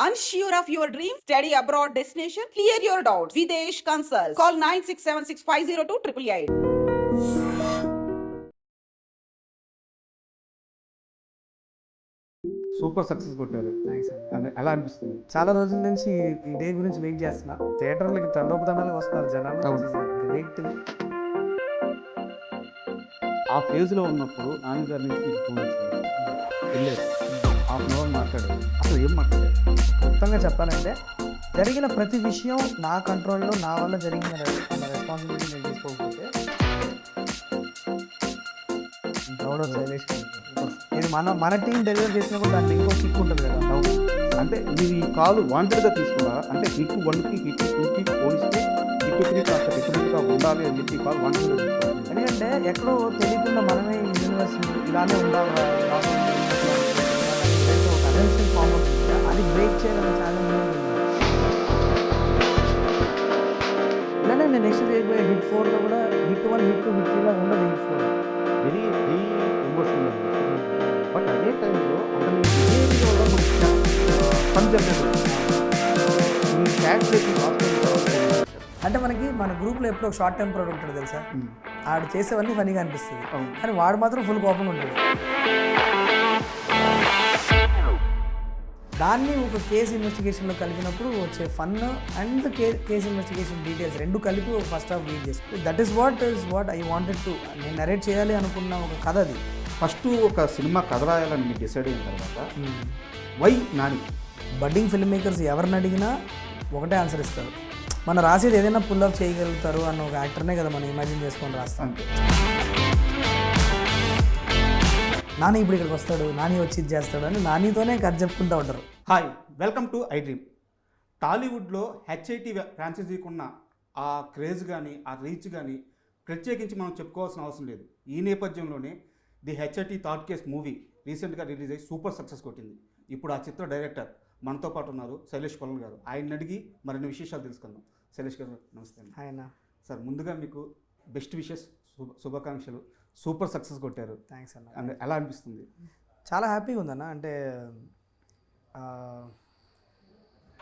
Unsure of your dream? Study abroad destination? Clear your doubts. Videsh Consult. Call 9676502888. Super success కొట్టారు. Thanks అండి. ఎలా అనిపిస్తుంది? చాలా రోజుల నుంచి ఈ డే గురించి వెయిట్ చేస్తున్నా. థియేటర్లకి తండోపతండాలుగా వస్తున్నారు జనాలు. గ్రేట్. ఆ ఫేజ్లో ఉన్నప్పుడు నాన్నగారి నుంచి మీకు ఫోన్ వచ్చింది, వెళ్ళారు, హాఫ్ అన్ అవర్ మాట్లాడారు, అసలు ఏం మాట్లాడారు? మొత్తంగా చెప్పాలంటే జరిగిన ప్రతి విషయం నా కంట్రోల్లో నా వల్ల జరిగిన రెస్పాన్సిబిలిటీ నేను తీసుకోకపోతే ప్రౌడ్ ఆఫ్ శైలేష్. ఇది మన టీం డెలివర్ చేసినప్పుడు దాంట్లో ఇంకో కిక్ ఉంటుంది కదా. అంటే మీరు ఈ కాల్ వాంటెడ్గా తీసుకున్నారా? అంటే హిట్ 1కి హిట్ 2కి పోలిస్తే హిట్ 3 కాస్త డిఫరెంట్గా ఉండాలి అని చెప్పి కాల్ వాంటెడ్గా తీసుకున్నారు. ఎందుకంటే ఎక్కడో తెలియకుండా మనమే ఈ యూనివర్స్ ఇలానే ఉండాలి ఒక అటెన్షన్ ఫామ్ అవుతుంది. అది బ్రేక్ చేయాలని చాలా ఇలానే నేను నెక్స్ట్ చేయబోయే హిట్ 4లో కూడా హిట్ 1 హిట్ 2 హిట్ 3 లాగా ఉండదు. Hit 4 very emotional. బట్ అదే టైంలో అతను బిహేవియర్లో ఫన్ జనరేషన్ ఈ క్యాల్కులేషన్ అంటే మన గ్రూప్లో ఎప్పుడో ఒక షార్ట్ టెంపర్ ఉంటుంది తెలుసా. ఆడు చేసేవన్నీ ఫనీగా అనిపిస్తుంది, కానీ వాడు మాత్రం ఫుల్ కోపంగా ఉంటుంది. దాన్ని ఒక కేసు ఇన్వెస్టిగేషన్లో కలిపినప్పుడు వచ్చే fun and case investigation details రెండు కలిపి ఒక ఫస్ట్ హాఫ్ రీడ్ చేసుకుంది. That is what I wanted to. నేను నరేట్ చేయాలి అనుకున్న ఒక కథ అది. ఫస్ట్ ఒక సినిమా కథ రాయాలని మీరు డిసైడ్ అయిన తర్వాత why Nani? Budding film makers ఎవరిని అడిగినా ఒకటే ఆన్సర్ ఇస్తారు, మనం రాసేది ఏదైనా పుల్ ఆఫ్ చేయగలుగుతారు అన్న ఒక యాక్టర్నే కదా మనం ఇమాజిన్ చేసుకొని రాస్తాం. నాని ఇప్పుడు ఇక్కడికి వస్తాడు, నాని వచ్చి ఇది చేస్తాడు అని నానితోనే కథ చెప్పుకుంటూ ఉంటారు. Hi, welcome to I dream. టాలీవుడ్లో హెచ్ఐటి ఫ్రాంచైజీకి ఉన్న ఆ క్రేజ్ కానీ ఆ రీచ్ కానీ ప్రత్యేకించి మనం చెప్పుకోవాల్సిన అవసరం లేదు. ఈ నేపథ్యంలోనే the HIT third case movie రీసెంట్గా రిలీజ్ అయ్యి సూపర్ సక్సెస్ కొట్టింది. ఇప్పుడు ఆ చిత్ర డైరెక్టర్ మనతో పాటు ఉన్నారు శైలేష్ కొలన్ గారు. ఆయన అడిగి మరిన్ని విశేషాలు తెలుసుకుందాం. శైలేష్ గారు నమస్తే అండి. ఆయన సార్, ముందుగా మీకు బెస్ట్ విషెస్, శుభాకాంక్షలు. సూపర్ సక్సెస్ కొట్టారు. థ్యాంక్స్ అన్న. అండ్ ఎలా అనిపిస్తుంది? చాలా హ్యాపీగా ఉందన్న. అంటే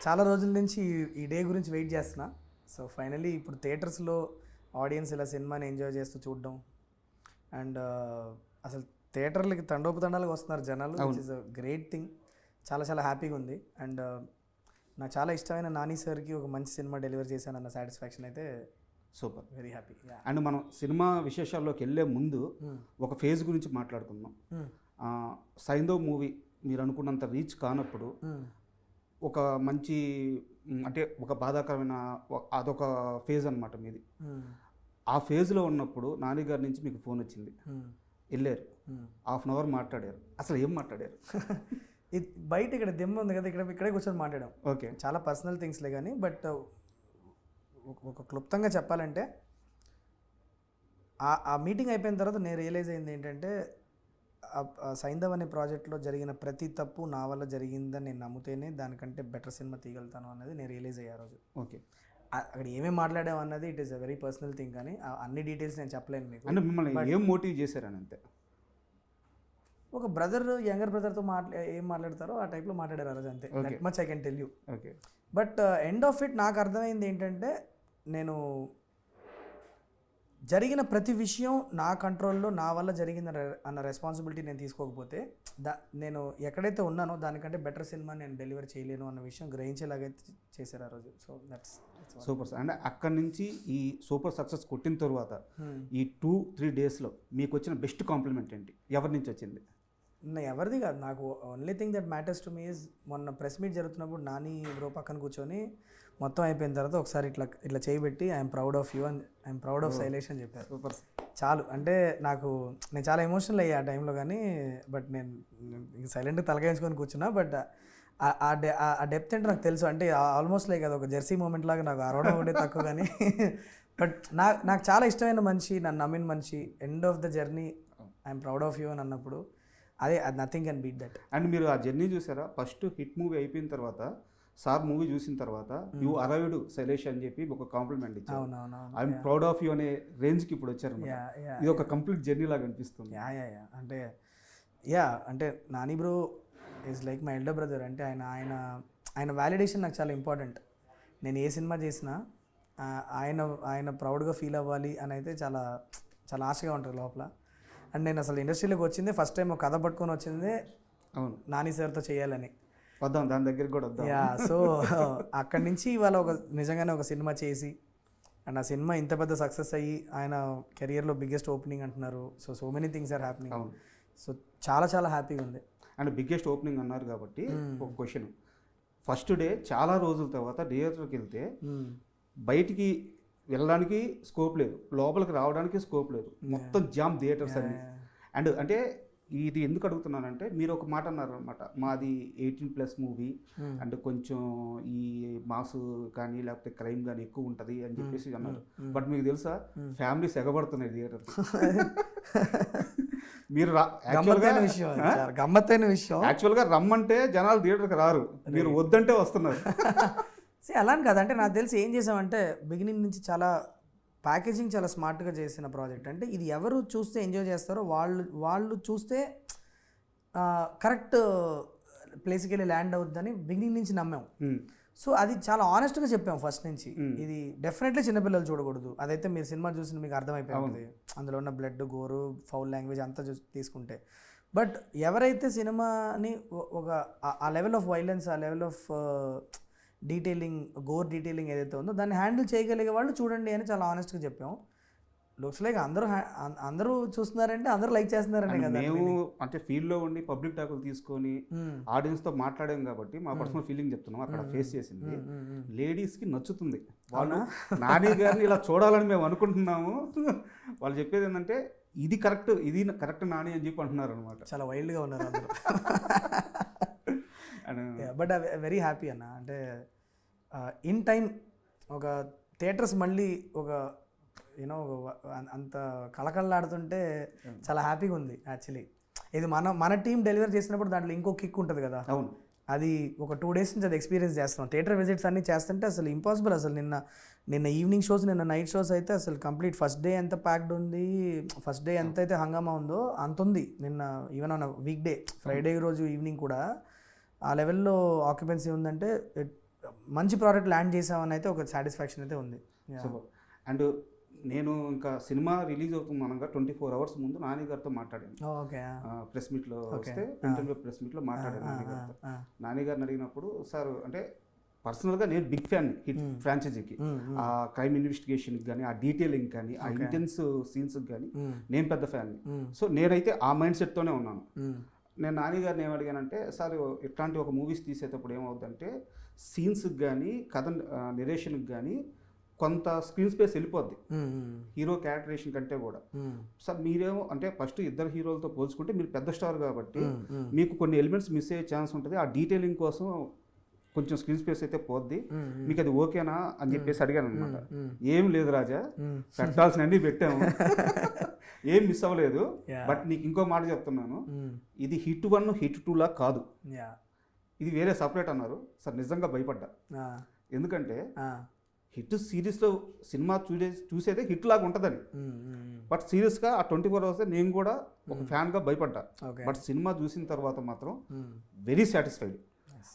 చాలా రోజుల నుంచి ఈ డే గురించి వెయిట్ చేస్తున్నా. సో ఫైనలీ ఇప్పుడు థియేటర్స్లో ఆడియన్స్ ఇలా సినిమాని ఎంజాయ్ చేస్తూ చూడడం అండ్ అసలు థియేటర్లకి తండోపతండాలుగా వస్తున్నారు జనాలు. Which is a great thing. చాలా చాలా హ్యాపీగా ఉంది. అండ్ నాకు చాలా ఇష్టమైన నాని సార్కి ఒక మంచి సినిమా డెలివర్ చేశానన్న సాటిస్ఫాక్షన్ అయితే సూపర్, వెరీ హ్యాపీ. అండ్ మనం సినిమా విశేషాల్లోకి వెళ్ళే ముందు ఒక ఫేజ్ గురించి మాట్లాడుకుందాం. సైంధవ్ మూవీ మీరు అనుకున్నంత రీచ్ కానప్పుడు ఒక మంచి అంటే ఒక బాధాకరమైన అదొక ఫేజ్ అనమాట మీది. ఆ ఫేజ్లో ఉన్నప్పుడు నాని గారి నుంచి మీకు ఫోన్ వచ్చింది, వెళ్ళారు, హాఫ్ అన్ అవర్ మాట్లాడారు, అసలు ఏం మాట్లాడారు? ఇది బయట ఇక్కడ దెమ్మ ఉంది కదా, ఇక్కడే కూర్చొని మాట్లాడాం. ఓకే, చాలా పర్సనల్ థింగ్స్లే కానీ బట్ ఒక క్లుప్తంగా చెప్పాలంటే ఆ మీటింగ్ అయిపోయిన తర్వాత నేను రియలైజ్ అయింది ఏంటంటే సైంధవ్ అనే ప్రాజెక్ట్లో జరిగిన ప్రతి తప్పు నా వల్ల జరిగిందని నేను నమ్ముతేనే దానికంటే బెటర్ సినిమా తీయగలుగుతాను అన్నది నేను రియలైజ్ అయ్యా రోజు. ఓకే, అక్కడ ఏమేమి మాట్లాడాం అన్నది it is a very personal thing, కానీ అన్ని డీటెయిల్స్ నేను చెప్పలేను మీకు. అంటే మిమ్మల్ని ఏం మోటివ్ చేశారని అంతే. ఒక బ్రదర్ యంగర్ బ్రదర్తో ఏం మాట్లాడతారో ఆ టైప్లో మాట్లాడారు ఆ రోజు, అంతే. That much I can tell you. Okay, but end of it నాకు అర్థమైంది ఏంటంటే నేను జరిగిన ప్రతి విషయం నా కంట్రోల్లో నా వల్ల జరిగింది అన్న రెస్పాన్సిబిలిటీ నేను తీసుకోకపోతే నేను ఎక్కడైతే ఉన్నానో దానికంటే బెటర్ సినిమా నేను డెలివర్ చేయలేను అన్న విషయం గ్రహించేలాగైతే చేశారు ఆ రోజు. So that's super sir. అంటే అక్కడి నుంచి ఈ సూపర్ సక్సెస్ కొట్టిన తర్వాత ఈ 2-3 డేస్లో మీకు వచ్చిన బెస్ట్ కాంప్లిమెంట్ ఏంటి? ఎవరి నుంచి వచ్చింది? ఎవరిది కాదు, నాకు only thing that matters to me is మొన్న ప్రెస్ మీట్ జరుగుతున్నప్పుడు నాని బ్రో పక్కన కూర్చొని మొత్తం అయిపోయిన తర్వాత ఒకసారి ఇట్లా చేయబెట్టి I'm proud of you and I'm proud of Shailesh అని చెప్పారు. సూపర్. చాలు. అంటే నేను చాలా ఎమోషనల్ అయ్యా ఆ టైంలో, కానీ బట్ నేను సైలెంట్గా తలకాయించుకొని కూర్చున్నా. బట్ ఆ డెప్త్ అంటే నాకు తెలుసు. అంటే ఆల్మోస్ట్ లైక్ అది ఒక జెర్సీ మూమెంట్ లాగా నాకు అరవడం ఒకటే తక్కువ, కానీ బట్ నాకు చాలా ఇష్టమైన మనిషి, నన్ను నమ్మిన మనిషి, end of the journey I'm proud of you అని అన్నప్పుడు అది nothing can beat that. And మీరు ఆ జర్నీ చూసారా? ఫస్ట్ హిట్ మూవీ అయిపోయిన తర్వాత సార్ మూవీ చూసిన తర్వాత యూ అరైవ్డ్ శైలేష్ అని చెప్పి ఒక కాంప్లిమెంట్ ఇచ్చారు. అవునవును, ఐఎమ్ ప్రౌడ్ ఆఫ్ యూ అనే రేంజ్కి ఇప్పుడు వచ్చారు. ఇది ఒక కంప్లీట్ జర్నీ లాగా అనిపిస్తుంది. అంటే Nani bro is like my elder brother. అంటే ఆయన ఆయన వ్యాలిడేషన్ నాకు చాలా ఇంపార్టెంట్. నేను ఏ సినిమా చేసినా ఆయన ఆయన ప్రౌడ్గా ఫీల్ అవ్వాలి అని అయితే చాలా చాలా ఆశగా ఉంటుంది లోపల. అండ్ నేను అసలు ఇండస్ట్రీలోకి వచ్చింది ఫస్ట్ టైం ఒక కథ పట్టుకొని వచ్చింది అవును, నాని సార్తో చేయాలని. వద్దాం దాని దగ్గరికి కూడా వద్దాం. యా, సో అక్కడి నుంచి ఇవాళ ఒక నిజంగానే ఒక సినిమా చేసి అండ్ ఆ సినిమా ఇంత పెద్ద సక్సెస్ అయ్యి ఆయన కెరియర్లో బిగ్గెస్ట్ ఓపెనింగ్ అంటున్నారు. So many things are happening. అవును, సో చాలా చాలా హ్యాపీగా ఉంది. అండ్ బిగ్గెస్ట్ ఓపెనింగ్ అన్నారు కాబట్టి ఒక క్వశ్చన్, ఫస్ట్ డే చాలా రోజుల తర్వాత థియేటర్కి వెళ్తే బయటికి వెళ్ళడానికి స్కోప్ లేదు, లోపలికి రావడానికి స్కోప్ లేదు, మొత్తం జామ్ థియేటర్స్ అన్ని. అండ్ అంటే ఇది ఎందుకు అడుగుతున్నానంటే మీరు ఒక మాట అన్నారు అనమాట, మాది 18+ మూవీ అండ్ కొంచెం ఈ మాసు కానీ లేకపోతే క్రైమ్ కానీ ఎక్కువ ఉంటుంది అని చెప్పేసి అన్నారు. బట్ మీకు తెలుసా ఫ్యామిలీస్ ఎగబడుతున్నాయి థియేటర్. మీరు గమ్మత్తైన విషయం యాక్చువల్గా రమ్మంటే జనాలు థియేటర్కి రారు, మీరు వద్దంటే వస్తున్నారు. అలా అని కాదు, అంటే నాకు తెలిసి ఏం చేసామంటే బిగినింగ్ నుంచి చాలా ప్యాకేజింగ్ చాలా స్మార్ట్గా చేసిన ప్రాజెక్ట్. అంటే ఇది ఎవరు చూస్తే ఎంజాయ్ చేస్తారో వాళ్ళు చూస్తే కరెక్ట్ ప్లేస్కి వెళ్ళి ల్యాండ్ అవుద్దని బిగినింగ్ నుంచి నమ్మాం. సో అది చాలా ఆనెస్ట్గా చెప్పాం ఫస్ట్ నుంచి. ఇది డెఫినెట్లీ చిన్నపిల్లలు చూడకూడదు, అదైతే మీరు సినిమా చూసి మీకు అర్థమైపోయింది. అందులో ఉన్న బ్లడ్, గోరు, ఫౌల్ లాంగ్వేజ్ అంతా తీసుకుంటే. బట్ ఎవరైతే సినిమాని ఒక ఆ లెవెల్ ఆఫ్ వైలెన్స్, ఆ level of detailing, gore detailing ఏదైతే ఉందో దాన్ని హ్యాండిల్ చేయగలిగే వాళ్ళు చూడండి అని చాలా ఆనెస్ట్గా చెప్పాం. లుక్స్ లైక్ అందరూ చూస్తున్నారంటే అందరూ లైక్ చేస్తున్నారనే కదా. మేము అంటే ఫీల్డ్లో ఉండి పబ్లిక్ టాకులు తీసుకొని ఆడియన్స్తో మాట్లాడాం కాబట్టి మా పర్సనల్ ఫీలింగ్ చెప్తున్నాం. అక్కడ ఫేస్ చేసింది లేడీస్కి నచ్చుతుంది. వాళ్ళు నాని గారిని ఇలా చూడాలని మేము అనుకుంటున్నాము. వాళ్ళు చెప్పేది ఏంటంటే ఇది కరెక్ట్ నాని అని చెప్పి అంటున్నారు అనమాట. చాలా వైల్డ్గా ఉన్నారు అందరూ. బట్ వెరీ హ్యాపీ అన్న. అంటే ఇన్ టైం ఒక థియేటర్స్ మళ్ళీ ఒక యూనో అంత కళకళలాడుతుంటే చాలా హ్యాపీగా ఉంది యాక్చువల్లీ. ఇది మన టీం డెలివర్ చేసినప్పుడు దాంట్లో ఇంకో కిక్ ఉంటుంది కదా. అవును, అది ఒక 2 days నుంచి అది ఎక్స్పీరియన్స్ చేస్తున్నాం. థియేటర్ విజిట్స్ అన్నీ చేస్తుంటే అసలు ఇంపాసిబుల్. అసలు నిన్న ఈవినింగ్ షోస్, నిన్న నైట్ షోస్ అయితే అసలు కంప్లీట్ ఫస్ట్ డే ఎంత ప్యాక్డ్ ఉంది, ఫస్ట్ డే ఎంత అయితే హంగామా ఉందో అంత ఉంది. నిన్న even on week day Friday రోజు ఈవినింగ్ కూడా ఆ లెవెల్లో ఆక్యుపెన్సీ ఉందంటే మంచి ప్రోడక్ట్ ల్యాండ్ చేసామని అయితే ఒక సాటిస్ఫాక్షన్ అయితే ఉంది. అండ్ నేను ఇంకా సినిమా రిలీజ్ అవుతుంది అనగా 24 hours ముందు నాని గారితో మాట్లాడాను. ప్రెస్ మీట్లో వస్తే ఇంటర్వ్యూ ప్రెస్ మీట్లో మాట్లాడాను నాని గారితో. నాని గారిని అడిగినప్పుడు సార్ అంటే పర్సనల్గా నేను బిగ్ ఫ్యాన్ హిట్ ఫ్రాంచైజీకి, ఆ క్రైమ్ ఇన్వెస్టిగేషన్కి కానీ, ఆ డీటెయిలింగ్ కానీ, ఆ ఇంటెన్స్ సీన్స్కి కానీ నేను పెద్ద ఫ్యాన్ని. సో నేనైతే ఆ మైండ్ సెట్తోనే ఉన్నాను. నేను నాని గారిని ఏం అడిగానంటే సార్ ఇట్లాంటి ఒక మూవీస్ తీసేటప్పుడు ఏమవుతుందంటే సీన్స్కి కానీ, కథ నెరేషన్కి కానీ కొంత స్క్రీన్ స్పేస్ వెళ్ళిపోద్ది హీరో క్యారెక్టరేషన్ కంటే కూడా. సార్ మీరేమో అంటే ఫస్ట్ ఇద్దరు హీరోలతో పోల్చుకుంటే మీరు పెద్ద స్టార్ కాబట్టి మీకు కొన్ని ఎలిమెంట్స్ మిస్ అయ్యే ఛాన్స్ ఉంటుంది. ఆ డీటెయిలింగ్ కోసం కొంచెం స్క్రీన్ స్పేస్ అయితే పోద్ది, మీకు అది ఓకేనా అని చెప్పేసి అడిగాను అనమాట. ఏం లేదు రాజా, పెట్టాల్సిన అన్నీ పెట్టాము, ఏం మిస్ అవ్వలేదు. బట్ నీకు ఇంకో మాట చెప్తున్నాను, ఇది హిట్ 1 హిట్ 2 లా కాదు, ఇది వేరే సపరేట్ అన్నారు. సార్ నిజంగా భయపడ్డా, ఎందుకంటే హిట్ సిరీస్లో సినిమా చూసేదే హిట్ లాగా ఉంటుందని. బట్ సీరియస్గా ఆ 24 hours నేను కూడా ఒక ఫ్యాన్గా భయపడ్డా. బట్ సినిమా చూసిన తర్వాత మాత్రం వెరీ సాటిస్ఫైడ్.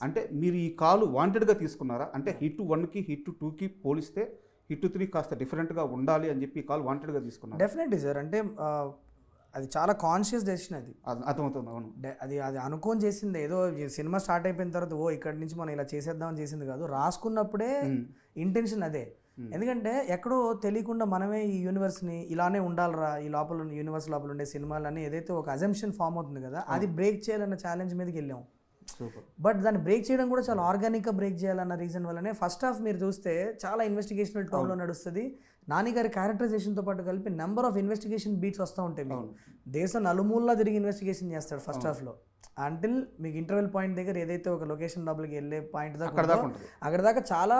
అంటే మీరు ఈ కాల్ వాంటెడ్గా తీసుకున్నారా అంటే హిట్ 1కి హిట్ 2కి పోలిస్తే హిట్ 3 కాస్త డిఫరెంట్గా ఉండాలి అని చెప్పి ఈ కాల్ వాంటెడ్గా తీసుకున్నారు? Definitely sir. అంటే అది చాలా కాన్షియస్ డెసిషన్. అది అర్థమవుతుంది. అవును, అది అనుకోని చేసింది. ఏదో సినిమా స్టార్ట్ అయిపోయిన తర్వాత ఇక్కడి నుంచి మనం ఇలా చేసేద్దామని చేసింది కాదు. రాసుకున్నప్పుడే ఇంటెన్షన్ అదే. ఎందుకంటే ఎక్కడో తెలియకుండా మనమే ఈ యూనివర్స్ని ఇలానే ఉండాలరా, ఈ లోపల యూనివర్స్ లోపల ఉండే సినిమాలని ఏదైతే ఒక అజంప్షన్ ఫామ్ అవుతుంది కదా, అది బ్రేక్ చేయాలన్న ఛాలెంజ్ మీదకి వెళ్ళాం. బట్ దాన్ని బ్రేక్ చేయడం కూడా చాలా ఆర్గానిక్గా బ్రేక్ చేయాలన్న రీజన్ వల్లనే ఫస్ట్ హాఫ్ మీరు చూస్తే చాలా ఇన్వెస్టిగేషనల్ టోన్లో నడుస్తుంది. నాని గారి క్యారెక్టరైజేషన్తో పాటు కలిపి నెంబర్ ఆఫ్ ఇన్వెస్టిగేషన్ బీట్స్ వస్తూ ఉంటాయి. మీకు దేశం నలుమూలలా తిరిగి ఇన్వెస్టిగేషన్ చేస్తాడు ఫస్ట్ హాఫ్లో. అంటిల్ మీకు ఇంటర్వెల్ పాయింట్ దగ్గర ఏదైతే ఒక లొకేషన్ లోపలికి వెళ్ళే పాయింట్ దాకా అక్కడ దాకా చాలా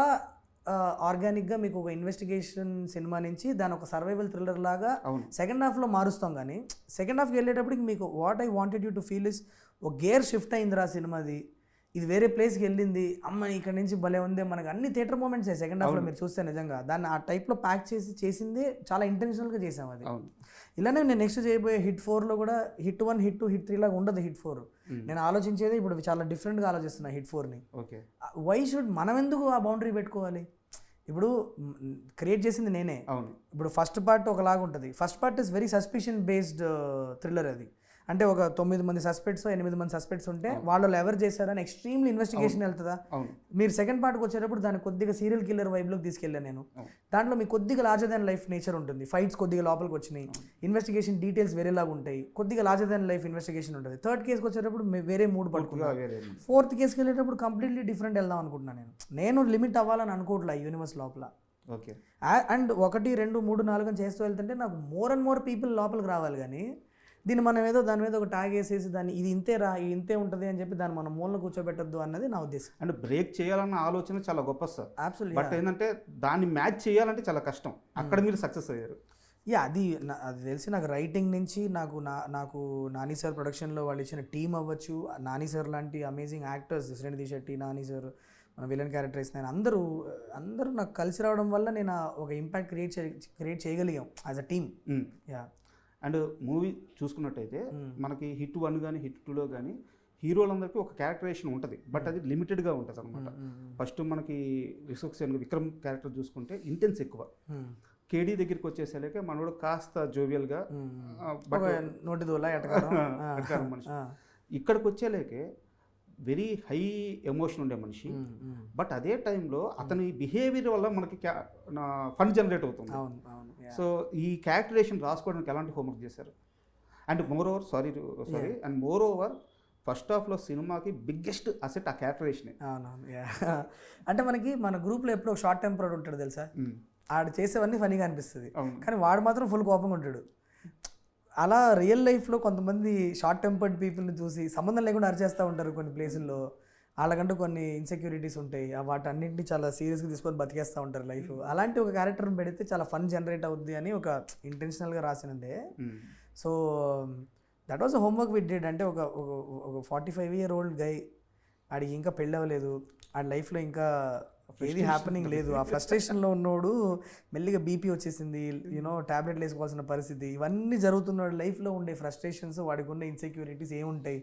ఆర్గానిక్గా మీకు ఒక ఇన్వెస్టిగేషన్ సినిమా నుంచి దాని ఒక సర్వైవల్ థ్రిల్లర్ లాగా సెకండ్ హాఫ్లో మారుస్తాం. కానీ సెకండ్ హాఫ్కి వెళ్ళేటప్పటికి మీకు what I wanted you to feel is ఒక గేర్ షిఫ్ట్ అయిందిరా సినిమాది, ఇది వేరే ప్లేస్కి వెళ్ళింది, అమ్మ ఇక్కడ నుంచి భలే ఉంది, మనకు అన్ని థియేటర్ మూమెంట్స్ సెకండ్ హాఫ్లో మీరు చూస్తే నిజంగా దాన్ని ఆ టైప్లో ప్యాక్ చేసింది చాలా ఇంటెన్షనల్గా చేసాం. అది ఇలానే నేను నెక్స్ట్ చేయబోయే హిట్ 4లో కూడా హిట్ 1 హిట్ 2 హిట్ 3 లాగా ఉండదు. హిట్ 4 నేను ఆలోచించేది ఇప్పుడు చాలా డిఫరెంట్గా ఆలోచిస్తున్నా హిట్ 4ని. ఓకే. వై షుడ్ మనం ఎందుకు ఆ బౌండరీ పెట్టుకోవాలి? ఇప్పుడు క్రియేట్ చేసింది నేనే. అవును. ఇప్పుడు ఫస్ట్ పార్ట్ ఒకలాగా ఉంటుంది. First part is very suspicion based thriller. అది అంటే ఒక 9 మంది సస్పెక్ట్స్ 8 మంది సస్పెక్ట్స్ ఉంటే వాళ్ళు ఎవరు చేశారని ఎక్స్ట్రీమ్లీ ఇన్వెస్టిగేషన్ వెళ్తుందా. మీరు సెకండ్ పార్ట్కి వచ్చేటప్పుడు దాన్ని కొద్దిగా సీరియల్ కిల్లర్ వైబ్లోకి తీసుకెళ్ళాను నేను. దాంట్లో మీకు కొద్దిగా లార్జర్ దాన్ లైఫ్ నేచర్ ఉంటుంది, ఫైట్స్ కొద్దిగా లోపలికి వచ్చినాయి, ఇన్వెస్టిగేషన్ డీటెయిల్స్ వేరేలాగా ఉంటాయి, కొద్దిగా లార్జర్ దాన్ లైఫ్ ఇన్వెస్టిగేషన్ ఉంటుంది. థర్డ్ కేసుకి వచ్చేటప్పుడు వేరే మూడ్ పట్టుకున్నాను. ఫోర్త్ కేసుకి వెళ్ళేటప్పుడు కంప్లీట్లీ డిఫరెంట్ వెళ్దాం అనుకుంటున్నాను. నేను లిమిట్ అవ్వాలని అనుకోవట్లే యూనివర్స్ లోపల. ఓకే. అండ్ 1, 2, 3, 4 అని చేస్తూ వెళ్తుంటే నాకు మోర్ అండ్ మోర్ పీపుల్ లోపలికి రావాలి. కానీ దీన్ని మనం ఏదో దాని మీద ఒక ట్యాగ్ వేసేసి దాన్ని ఇది ఇంతే రా ఇంతే ఉంటుంది అని చెప్పి దాన్ని మనం మూలన కూర్చోబెట్టద్దు అన్నది నా ఉద్దేశం. అంటే బ్రేక్ చేయాలన్న ఆలోచన చాలా గొప్ప సార్. అబ్సల్యూట్లీ. బట్ ఏంటంటే దాన్ని మ్యాచ్ చేయాలంటే చాలా కష్టం. అక్కడ మీరు సక్సెస్ అయ్యారు. అది తెలిసి నాకు రైటింగ్ నుంచి నాకు నాని సార్ ప్రొడక్షన్లో వాళ్ళు ఇచ్చిన టీం అవ్వచ్చు, నాని సార్ లాంటి amazing actors Srinidhi Shetty, Nani sir, మన విలన్ క్యారెక్టర్ వేసిన అందరూ నాకు కలిసి రావడం వల్ల నేను ఒక ఇంపాక్ట్ క్రియేట్ చేయగలిగాం as a team. Yeah. And movie చూసుకున్నట్టయితే మనకి హిట్ 1 కానీ హిట్ 2లో కానీ హీరోలందరికీ ఒక క్యారెక్టరేషన్ ఉంటుంది. బట్ అది లిమిటెడ్గా ఉంటుంది అనమాట. ఫస్ట్ మనకి విక్రమ్ క్యారెక్టర్ చూసుకుంటే ఇంటెన్స్ ఎక్కువ. కేడీ దగ్గరికి వచ్చేసరికి మనోడు కాస్త జోవియల్గా నోటిదోలా మనిషి. ఇక్కడికి వచ్చేలేకే వెరీ హై ఎమోషన్ ఉండే మనిషి. బట్ అదే టైంలో అతని బిహేవియర్ వల్ల మనకి ఫన్ జనరేట్ అవుతుంది. సో ఈ క్యారెక్టరేషన్ రాసుకోవడానికి ఎలాంటి హోంవర్క్ చేశారు? అండ్ మోర్ ఓవర్ ఫస్ట్ హాఫ్లో సినిమాకి బిగ్గెస్ట్ అసెట్ ఆ క్యారెక్టరేషన్. అంటే మనకి మన గ్రూప్లో ఎప్పుడు ఒక షార్ట్ టెంపర్డ్ ఉంటాడు తెలుసా. ఆడు చేసేవన్నీ ఫనీగా అనిపిస్తుంది, కానీ వాడు మాత్రం ఫుల్ కోపంగా ఉంటాడు. అలా రియల్ లైఫ్లో కొంతమంది షార్ట్ టెంపర్డ్ పీపుల్ని చూసి సంబంధం లేకుండా అరిచేస్తూ ఉంటారు కొన్ని ప్లేసుల్లో. వాళ్ళకంటూ కొన్ని ఇన్సెక్యూరిటీస్ ఉంటాయి, వాటన్నింటినీ చాలా సీరియస్గా తీసుకొని బతికేస్తూ ఉంటారు లైఫ్. అలాంటి ఒక క్యారెక్టర్ని పెడితే చాలా ఫన్ జనరేట్ అవుద్ది అని ఒక ఇంటెన్షనల్గా రాసినదే. So that was a homework with did. అంటే ఒక 45-year-old గై, ఆడికి ఇంకా పెళ్ళి అవ్వలేదు, ఆడి లైఫ్లో ఇంకా ఏది హ్యాపెనింగ్ లేదు. ఆ ఫ్రస్ట్రేషన్లో ఉన్నోడు మెల్లిగా బీపీ వచ్చేసింది, ట్యాబ్లెట్లు వేసుకోవాల్సిన పరిస్థితి, ఇవన్నీ జరుగుతున్నాడు. లైఫ్లో ఉండే ఫ్రస్ట్రేషన్స్, వాడికి ఉండే ఇన్సెక్యూరిటీస్ ఏముంటాయి,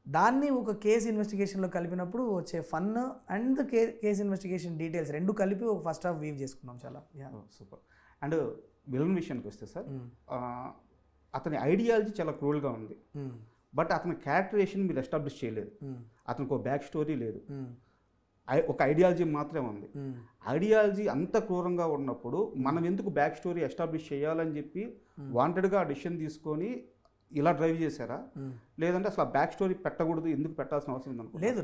దాన్ని ఒక కేసు ఇన్వెస్టిగేషన్లో కలిపినప్పుడు వచ్చే fun and case investigation details రెండు కలిపి ఒక ఫస్ట్ హాఫ్ వీవ్ చేసుకున్నాం. చాలా సూపర్. అండ్ విలన్ విషయానికి వస్తే సార్, అతని ఐడియాలజీ చాలా క్రూయల్గా ఉంది. బట్ అతని క్యారెక్టరేషన్ మీరు ఎస్టాబ్లిష్ చేయలేదు. అతనికి ఒక బ్యాక్ స్టోరీ లేదు, ఒక ఐడియాలజీ మాత్రమే ఉంది. ఐడియాలజీ అంత క్రూరంగా ఉన్నప్పుడు మనం ఎందుకు బ్యాక్ స్టోరీ ఎస్టాబ్లిష్ చేయాలని చెప్పి వాంటెడ్గా ఆ డిసిషన్ తీసుకొని ఇలా డ్రైవ్ చేశారా, లేదంటే అసలు బ్యాక్ స్టోరీ పెట్టకూడదు, ఎందుకు పెట్టాల్సిన అవసరం ఉందనుకో? లేదు,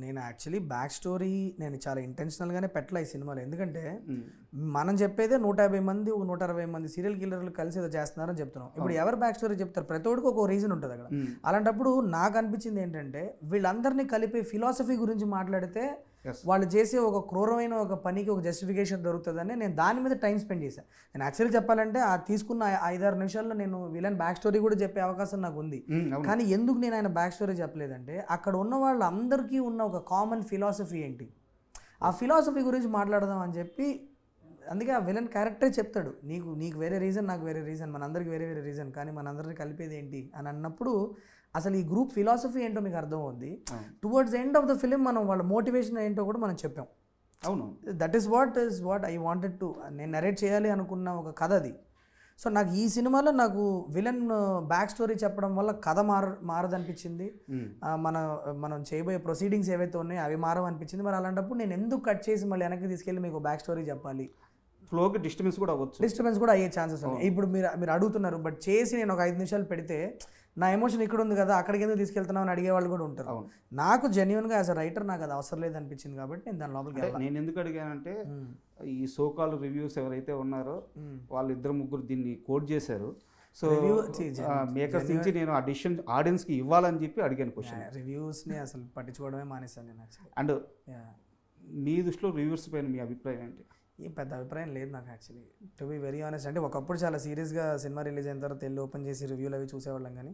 నేను యాక్చువల్లీ బ్యాక్ స్టోరీ నేను చాలా ఇంటెన్షనల్గానే పెట్టలే ఈ సినిమాలో. ఎందుకంటే మనం చెప్పేదే 150 మంది 160 మంది సీరియల్ కిల్లర్లు కలిసి ఏదో చేస్తున్నారని చెప్తున్నాం. ఇప్పుడు ఎవరు బ్యాక్ స్టోరీ చెప్తారు? ప్రతి ఒక్కడికి ఒక రీజన్ ఉంటుంది అక్కడ. అలాంటప్పుడు నాకు అనిపించింది ఏంటంటే వీళ్ళందరినీ కలిపే ఫిలాసఫీ గురించి మాట్లాడితే వాళ్ళు చేసే ఒక క్రూరమైన ఒక పనికి ఒక జస్టిఫికేషన్ దొరుకుతుందని నేను దాని మీద టైం స్పెండ్ చేశాను. నేను యాక్చువల్లీ చెప్పాలంటే ఆ తీసుకున్న 5-6 నిమిషాల్లో నేను విలన్ బ్యాక్ స్టోరీ కూడా చెప్పే అవకాశం నాకు ఉంది. కానీ ఎందుకు నేను ఆయన బ్యాక్ స్టోరీ చెప్పలేదంటే అక్కడ ఉన్న వాళ్ళందరికీ ఉన్న ఒక కామన్ ఫిలాసఫీ ఏంటి, ఆ ఫిలాసఫీ గురించి మాట్లాడదాం అని చెప్పి. అందుకే ఆ విలన్ క్యారెక్టర్ చెప్తాడు, నీకు వేరే రీజన్, నాకు వేరే రీజన్, మనందరికి వేరే వేరే రీజన్, కానీ మనందరినీ కలిపేది ఏంటి అని అన్నప్పుడు అసలు ఈ గ్రూప్ ఫిలాసఫీ ఏంటో మీకు అర్థం అవుద్ది. Towards end of the film మనం వాళ్ళ మోటివేషన్ ఏంటో కూడా మనం చెప్పాం. అవును, that is what I wanted to, నేను నరేట్ చేయాలి అనుకున్న ఒక కథ అది. సో నాకు ఈ సినిమాలో నాకు విలన్ బ్యాక్ స్టోరీ చెప్పడం వల్ల కథ మారదనిపించింది. మనం చేయబోయే ప్రొసీడింగ్స్ ఏవైతే ఉన్నాయో అవి మారవనిపించింది. మరి అలాంటప్పుడు నేను ఎందుకు కట్ చేసి మళ్ళీ వెనక్కి తీసుకెళ్ళి మీకు బ్యాక్ స్టోరీ చెప్పాలి? ఫ్లోకి డిస్టర్బెన్స్ కూడా అవ్వచ్చు, డిస్టర్బెన్స్ కూడా అయ్యే ఛాన్సెస్ ఉన్నాయి. ఇప్పుడు మీరు అడుగుతున్నారు, బట్ చేసి నేను ఒక 5 నిమిషాలు పెడితే నా ఎమోషన్ ఇక్కడ ఉంది కదా, అక్కడికి ఎందుకు తీసుకెళ్తున్నావు అని అడిగే వాళ్ళు కూడా ఉంటారు. నాకు జెన్యున్గా యాజ్ అ రైటర్ నాకు అది అవసరం లేదు అనిపించింది కాబట్టి నేను దాని లోపలికి వెళ్ళాను. నేను ఎందుకు అడిగానంటే ఈ సోకాల్ రివ్యూస్ ఎవరైతే ఉన్నారో వాళ్ళు 2-3 దీన్ని కోట్ చేశారు. సో మేకర్స్ నుంచి నేను ఆ డిసిషన్ ఆడియన్స్కి ఇవ్వాలని చెప్పి అడిగాను క్వశ్చన్. రివ్యూస్ని అసలు పట్టించుకోవడమే మానేశాను నేను యాక్చువల్లీ. అండ్ మీ దృష్టిలో రివ్యూస్ పైన మీ అభిప్రాయం ఏంటి? ఏం పెద్ద అభిప్రాయం లేదు నాకు actually, to be very honest. అంటే ఒకప్పుడు చాలా సీరియస్గా సినిమా రిలీజ్ అయిన తర్వాత వెళ్ళి ఓపెన్ చేసి రివ్యూలు అవి చూసేవాళ్ళం, కానీ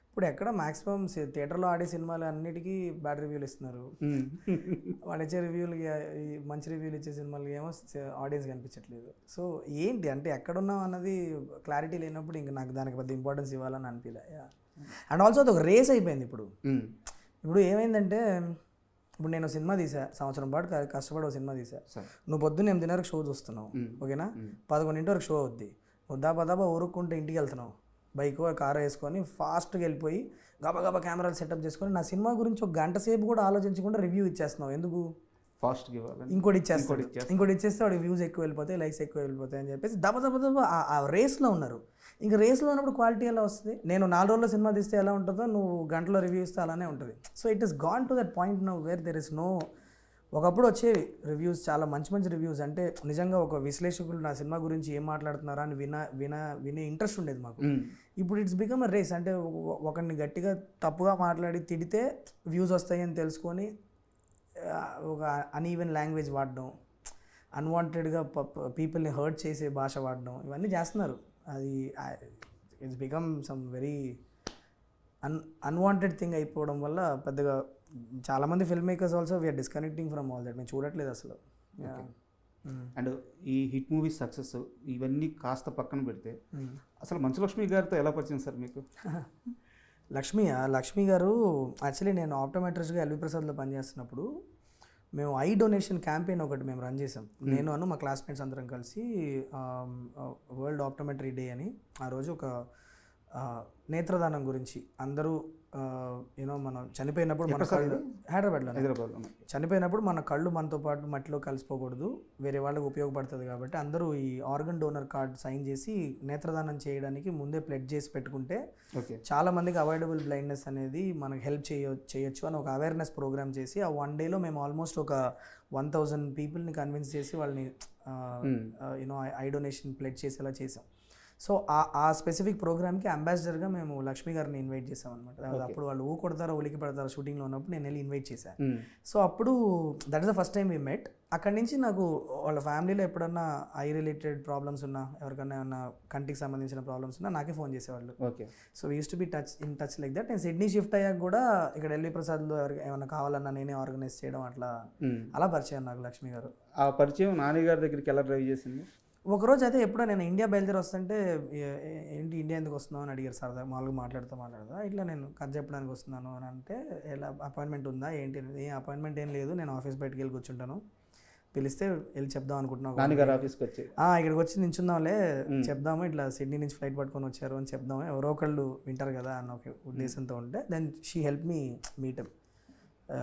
ఇప్పుడు ఎక్కడ మ్యాక్సిమం థియేటర్లో ఆడే సినిమాలు అన్నిటికీ బ్యాడ్ రివ్యూలు ఇస్తున్నారు. వాళ్ళు ఇచ్చే రివ్యూలకి, మంచి రివ్యూలు ఇచ్చే సినిమాలకి ఏమో ఆడియన్స్ కనిపించట్లేదు. సో ఏంటి అంటే ఎక్కడున్నాం అన్నది క్లారిటీ లేనప్పుడు ఇంక నాకు దానికి పెద్ద ఇంపార్టెన్స్ ఇవ్వాలని అనిపించలే. అండ్ ఆల్సో అది ఒక రేస్ అయిపోయింది ఇప్పుడు. ఉమ్, ఇప్పుడు ఏమైందంటే, ఇప్పుడు నేను సినిమా తీసా, సంవత్సరం పాటు కష్టపడి ఒక సినిమా తీసా. సరే. నువ్వు పొద్దున్న 8:30 షో చూస్తున్నావు, ఓకేనా, 11 వరకు షో అవుద్ది. నువ్వు దాబా ఊరుక్కుంటే ఇంటికి వెళ్తున్నావు, బైక్ కారు వేసుకొని ఫాస్ట్గా వెళ్ళిపోయి గబగబా కెమెరాలు సెటప్ చేసుకొని నా సినిమా గురించి ఒక గంట సేపు కూడా ఆలోచించకుండా రివ్యూ ఇచ్చేస్తున్నావు. ఎందుకు? ఫాస్ట్గా ఇవ్వాలి. ఇంకోటి ఇచ్చేస్తే వాడికి వ్యూస్ ఎక్కువ వెళ్ళిపోతాయి, లైక్స్ ఎక్కువ వెళ్ళిపోతాయి అని చెప్పేసి దబ ఆ రేస్లో ఉన్నారు. ఇంకా రేస్లో ఉన్నప్పుడు క్వాలిటీ ఎలా వస్తుంది? నేను 4 రోజుల్లో సినిమా తీస్తే ఎలా ఉంటుందో నువ్వు గంటలో రివ్యూ ఇస్తే అలానే ఉంటుంది. So it is gone to that point now where there is no. ఒకప్పుడు వచ్చేవి రివ్యూస్, చాలా మంచి రివ్యూస్, అంటే నిజంగా ఒక విశ్లేషకులు నా సినిమా గురించి ఏం మాట్లాడుతున్నారా అని వినే ఇంట్రెస్ట్ ఉండేది మాకు. ఇప్పుడు ఇట్స్ బికమ్ అ రేస్. అంటే ఒకరిని గట్టిగా తప్పుగా మాట్లాడి తిడితే వ్యూస్ వస్తాయి అని తెలుసుకొని ఒక అన్ఈవెన్ లాంగ్వేజ్ వాడడం, అన్వాంటెడ్గా పీపుల్ని హర్ట్ చేసే భాష వాడడం, ఇవన్నీ చేస్తున్నారు. అది it's become some very unwanted thing అయిపోవడం వల్ల పెద్దగా చాలామంది film makers also we're disconnecting from all that. మేము చూడట్లేదు అసలు. అండ్ ఈ హిట్ మూవీ సక్సెస్ ఇవన్నీ కాస్త పక్కన పెడితే అసలు మంచు లక్ష్మి గారితో ఎలా పరిచయం సార్ మీకు? లక్ష్మి గారు యాక్చువల్లీ నేను ఆప్టోమెట్రిస్ట్గా ఎల్వి ప్రసాద్లో పనిచేస్తున్నప్పుడు మేము ఐ డొనేషన్ క్యాంపెయిన్ ఒకటి మేము రన్ చేసాం. నేను మా క్లాస్మేట్స్ అందరం కలిసి వరల్డ్ ఆప్టోమెట్రీ డే అని ఆ రోజు ఒక నేత్రదానం గురించి అందరూ యూనో మనం చనిపోయినప్పుడు మన కళ్ళు హైదరాబాద్లో చనిపోయినప్పుడు మన కళ్ళు మనతో పాటు మట్టిలో కలిసిపోకూడదు, వేరే వాళ్ళకి ఉపయోగపడుతుంది కాబట్టి అందరూ ఈ ఆర్గన్ డోనర్ కార్డ్ సైన్ చేసి నేత్రదానం చేయడానికి ముందే ప్లెడ్జ్ చేసి పెట్టుకుంటే చాలా మందికి అవాయిడబుల్ బ్లైండ్నెస్ అనేది మనకు హెల్ప్ చేయొచ్చు అని ఒక అవేర్నెస్ ప్రోగ్రామ్ చేసి ఆ 1 డేలో మేము ఆల్మోస్ట్ ఒక 1000 పీపుల్ని కన్విన్స్ చేసి వాళ్ళని యూనో ఐ డొనేషన్ ప్లెడ్జ్ చేసేలా చేసాం. సో ఆ స్పెసిఫిక్ ప్రోగ్రామ్కి అంబాసిడర్గా మేము లక్ష్మి గారిని ఇన్వైట్ చేసాం అనమాట. అప్పుడు వాళ్ళు కొడతారో ఉలికి పడతారో షూటింగ్లో ఉన్నప్పుడు నేను వెళ్ళి ఇన్వైట్ చేశాను. సో అప్పుడు that is the first time we met. అక్కడి నుంచి నాకు వాళ్ళ ఫ్యామిలీలో ఎప్పుడన్నా ఐ రిలేటెడ్ ప్రాబ్లమ్స్ ఉన్నా, ఎవరికైనా ఏమన్నా కంటికి సంబంధించిన ప్రాబ్లమ్స్ ఉన్నా నాకే ఫోన్ చేసేవాళ్ళు. So we use to be in touch like that. నేను సిడ్నీ షిఫ్ట్ అయ్యాక కూడా ఇక్కడ ఎల్వి ప్రసాద్లో ఎవరికి ఏమన్నా కావాలన్నా నేనే ఆర్గనైజ్ చేయడం అలా పరిచయం నాకు లక్ష్మి గారు. ఆ పరిచయం నాని గారి దగ్గరికి ఎలా డ్రైవ్ చేసింది? ఒకరోజు అయితే ఎప్పుడో నేను ఇండియా బయలుదేరి వస్తుంటే, ఏంటి ఇండియా ఎందుకు వస్తున్నావు అని అడిగారు సరదా. మామూలుగా మాట్లాడుతా ఇట్లా నేను కథ చెప్పడానికి వస్తున్నాను అని అంటే, ఎలా అపాయింట్మెంట్ ఉందా ఏంటి? ఏ అపాయింట్మెంట్ ఏం లేదు, నేను ఆఫీస్ బయటకు వెళ్ళి కూర్చుంటాను, పిలిస్తే వెళ్ళి చెప్దాం అనుకుంటున్నాను. ఆఫీస్కి వచ్చి ఇక్కడికి వచ్చి నించుందాంలే, చెప్దాము ఇట్లా సిడ్నీ నుంచి ఫ్లైట్ పట్టుకొని వచ్చారు అని చెప్దాము, ఎవరో ఒకళ్ళు వింటారు కదా అన్న ఒక ఉద్దేశంతో ఉంటే, then she help me meet up,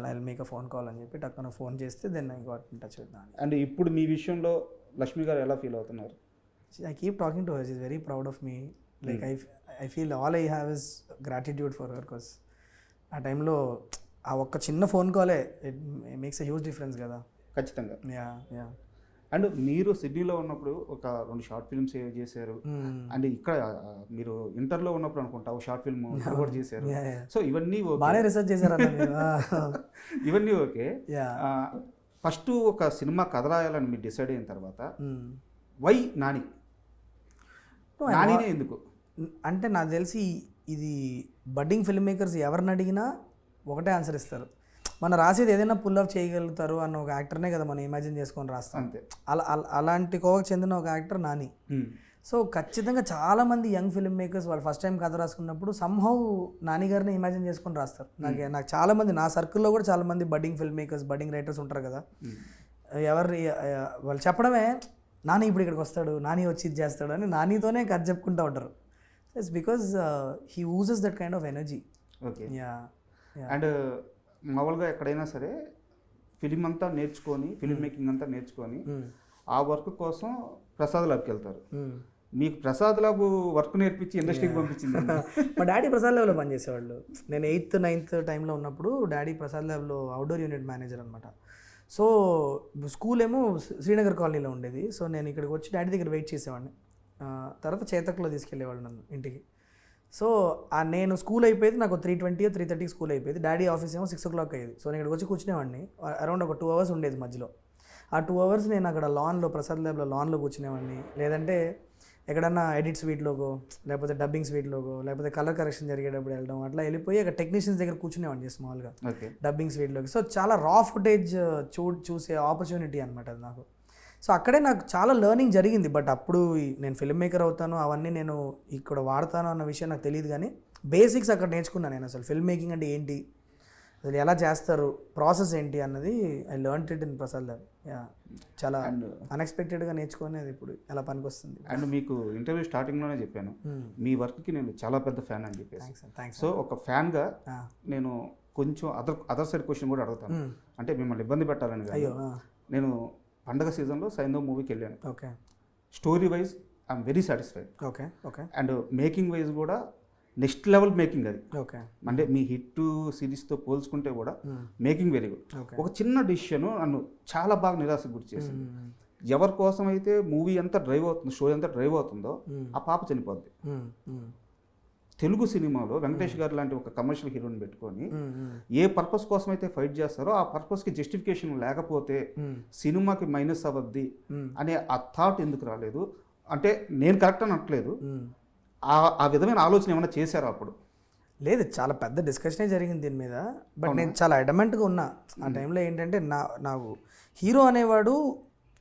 I will make a phone call అని చెప్పి టక్కున ఫోన్ చేస్తే then I got in touch with దాని. అండ్ ఇప్పుడు మీ విషయంలో లక్ష్మి గారు ఎలా ఫీల్ అవుతున్నారు? I keep talking to her. She's very proud of me. Like I feel all I have is gratitude for her, because ఆ టైంలో ఆ ఒక్క చిన్న ఫోన్ కాలే it makes a huge difference కదా. ఖచ్చితంగా. యా అండ్ మీరు సిడ్నీలో ఉన్నప్పుడు ఒక 2 షార్ట్ ఫిల్మ్స్ చేశారు. అండ్ ఇక్కడ మీరు ఇంటర్లో ఉన్నప్పుడు అనుకుంటా ఒక షార్ట్ ఫిల్మ్ కూడా చేశారు. సో ఇవన్నీ బాగానే రీసెర్చ్ చేశారన్న మీరు. ఇవన్నీ ఓకే. ఫస్ట్ ఒక సినిమా కథ రాయాలని మీరు డిసైడ్ అయిన తర్వాత వై నానినే ఎందుకు? అంటే నాకు తెలిసి ఇది బడ్డింగ్ ఫిల్మ్ మేకర్స్ ఎవరిని అడిగినా ఒకటే ఆన్సర్ ఇస్తారు, మనం రాసేది ఏదైనా పుల్ ఆఫ్ చేయగలుగుతారు అన్న ఒక యాక్టర్నే కదా మనం ఇమాజిన్ చేసుకొని రాస్తాం. అంతే. అలాంటి కోవకు చెందిన ఒక యాక్టర్ నాని. సో ఖచ్చితంగా చాలామంది యంగ్ ఫిల్మ్ మేకర్స్ వాళ్ళు ఫస్ట్ టైం కథ రాసుకున్నప్పుడు సంహౌ నాని గారిని ఇమాజిన్ చేసుకొని రాస్తారు. నాకు చాలామంది నా సర్కిల్లో కూడా చాలామంది budding film makers, budding writers ఉంటారు కదా, వాళ్ళు చెప్పడమే నాని ఇప్పుడు ఇక్కడికి వస్తాడు, నాని వచ్చి ఇది చేస్తాడు అని నానితోనే కథ చెప్పుకుంటూ ఉంటారు. It's because he uses that kind of energy. Okay. And మామూలుగా ఎక్కడైనా సరే ఫిలిం అంతా నేర్చుకొని, ఫిలిం మేకింగ్ అంతా నేర్చుకొని ఆ వర్క్ కోసం ప్రసాద్ ల్యాబ్కి వెళ్తారు. మీకు ప్రసాద్ ల్యాబ్ వర్క్ నేర్పించి ఇండస్ట్రీకి పంపించింది. మా డాడీ ప్రసాద్ ల్యాబ్లో పనిచేసేవాళ్ళు. నేను 8th 9th టైంలో ఉన్నప్పుడు డాడీ ప్రసాద్ ల్యాబ్లో అవుట్డోర్ యూనిట్ మేనేజర్ అనమాట. సో స్కూల్ ఏమో శ్రీనగర్ కాలనీలో ఉండేది. సో నేను ఇక్కడికి వచ్చి డాడీ దగ్గర వెయిట్ చేసేవాడిని. తర్వాత చేతక్లో తీసుకెళ్ళేవాళ్ళు నన్ను ఇంటికి. సో నేను స్కూల్ అయిపోయేది నాకు 3:20 or 3:30 స్కూల్ అయిపోయేది. డాడీ ఆఫీస్ ఏమో 6 o'clock అయ్యేది. సో నేను ఇక్కడికి వచ్చి కూర్చునేవాడిని. అరౌండ్ ఒక 2 hours ఉండేది మధ్యలో. ఆ 2 hours నేను అక్కడ లాన్లో, ప్రసాద్ ల్యాబ్లో లాన్లో కూర్చునేవాడిని. లేదంటే ఎక్కడన్నా ఎడిట్ స్వీట్లోగో, లేకపోతే డబ్బింగ్ స్వీట్లోగో, లేకపోతే కలర్ కరెక్షన్ జరిగేటప్పుడు వెళ్ళడం, అట్లా వెళ్ళిపోయి అక్కడ టెక్నీషియన్స్ దగ్గర కూర్చునేవాడిని స్మాల్గా డబ్బింగ్ స్వీట్లోకి. సో చాలా రా ఫుటేజ్ చూసే ఆపర్చునిటీ అనమాట అది నాకు. సో అక్కడే నాకు చాలా లెర్నింగ్ జరిగింది. బట్ అప్పుడు నేను ఫిల్మ్ మేకర్ అవుతాను, అవన్నీ నేను ఇక్కడ వాడతాను అన్న విషయం నాకు తెలియదు. కానీ బేసిక్స్ అక్కడ నేర్చుకున్నాను నేను. అసలు ఫిల్మ్ మేకింగ్ అంటే ఏంటి, అసలు ఎలా చేస్తారు, ప్రాసెస్ ఏంటి అన్నది I learn it in Prasad lab. Yeah, చాలా అన్ఎక్స్పెక్టెడ్గా నేర్చుకుని అది ఇప్పుడు ఎలా పనికొస్తుంది. అండ్ మీకు ఇంటర్వ్యూ స్టార్టింగ్లోనే చెప్పాను మీ వర్క్కి నేను చాలా పెద్ద ఫ్యాన్ అని చెప్పేసి. థ్యాంక్స్. సో ఒక ఫ్యాన్గా నేను కొంచెం అదర్ సైడ్ క్వశ్చన్ కూడా అడుగుతాను. అంటే మిమ్మల్ని ఇబ్బంది పెట్టాలని కాదు. అయ్యో, నేను పండగ సీజన్లో సైంధవ్ మూవీకి వెళ్ళాను. Okay. Story wise I'm very satisfied. Okay. Okay. And making wise కూడా నెక్స్ట్ లెవెల్ మేకింగ్ అది. ఓకే. అంటే మీ హిట్ సిరీస్తో పోల్చుకుంటే కూడా మేకింగ్ వెరీ గుడ్. ఒక చిన్న డిసిషన్ నన్ను చాలా బాగా నిరాశకు గురి చేసింది. ఎవరి కోసం అయితే మూవీ అంతా డ్రైవ్ అవుతుందో, షో అంతా డ్రైవ్ అవుతుందో ఆ పాప చనిపోద్ది. తెలుగు సినిమాలో వెంకటేష్ గారు లాంటి ఒక కమర్షియల్ హీరోని పెట్టుకొని ఏ పర్పస్ కోసం అయితే ఫైట్ చేస్తారో ఆ పర్పస్కి జస్టిఫికేషన్ లేకపోతే సినిమాకి మైనస్ అవ్వద్ది అనే ఆ థాట్ ఎందుకు రాలేదు? అంటే నేను కరెక్ట్ అని అనట్లేదు, ఆ విధమైన ఆలోచన ఏమైనా చేశారా అప్పుడు? లేదు, చాలా పెద్ద డిస్కషనే జరిగింది దీని మీద. బట్ నేను చాలా అడమెంట్గా ఉన్నా ఆ టైంలో. ఏంటంటే నాకు హీరో అనేవాడు